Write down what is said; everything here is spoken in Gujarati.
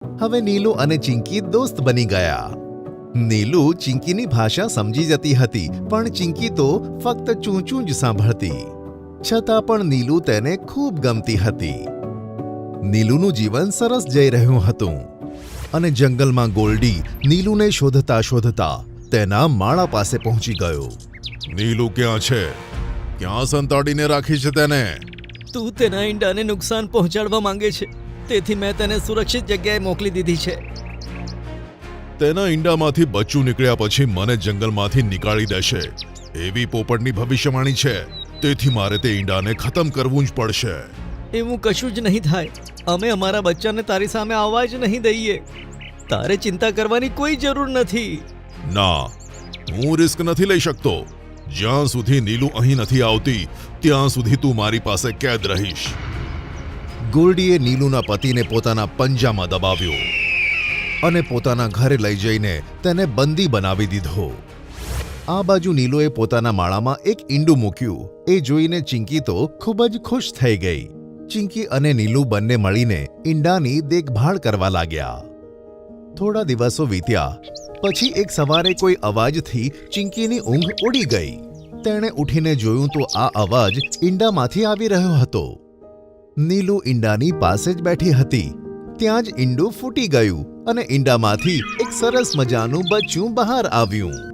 હવે નીલુ અને ચિંકી દોસ્ત બની ગયા. નીલુ ચિંકીની ભાષા સમજી જતી હતી, પણ ચિંકી તો ફક્ત ચૂંચું જ સાંભળતી. છતાં પણ નીલુ તેને ખૂબ ગમતી હતી. નીલુનું જીવન સરસ જઈ રહ્યું હતું અને જંગલમાં ગોલ્ડી નીલુને શોધતા શોધતા તેના માળા પાસે પહોંચી ગયો. નીલુ ક્યાં છે? ક્યાં સંતાડીને રાખી છે તેને? તું તેના ઈંડાને નુકસાન પહોંચાડવા માંગે છે, તેથી મેં તેને સુરક્ષિત જગ્યાએ મોકલી દીધી છે. તેના ઈંડામાંથી બચ્ચું નીકળ્યા પછી મને જંગલમાંથી નીકાળી દેશે એવી પોપટની ભવિષ્યવાણી છે, તેથી મારે તે ઈંડાને ખતમ કરવું જ પડશે. એવું કશું જ નહીં થાય. અમે અમારા બચ્ચાને તારી સામે આવવા જ નહીં દઈએ. તારે ચિંતા કરવાની કોઈ જરૂર નથી. ના, હું રિસ્ક નથી લઈ શકતો. જ્યાં સુધી નીલુ અહીં નથી આવતી ત્યાં સુધી તું મારી પાસે કેદ રહીશ. ગોલ્ડીએ નીલુના પતિને પોતાના પંજામાં દબાવ્યો અને પોતાના ઘરે લઈ જઈને તેને બંદી બનાવી દીધો. આ બાજુ નીલુએ પોતાના માળામાં એક ઈંડું મૂક્યું. એ જોઈને ચિંકી તો ખૂબ જ ખુશ થઈ ગઈ. ચિંકી અને નીલુ બંને મળીને ઈંડાની દેખભાળ કરવા લાગ્યા. થોડા દિવસો વીત્યા પછી એક સવારે કોઈ અવાજથી ચિંકીની ઊંઘ ઉડી ગઈ. તેણે ઉઠીને જોયું તો આ અવાજ ઈંડામાંથી આવી રહ્યો હતો. નીલુ ઈંડાની પાસે જ બેઠી હતી. ત્યાં જ ઈંડું ફૂટી ગયું અને ઈંડામાંથી એક સરસ મજાનું બચ્ચું બહાર આવ્યું.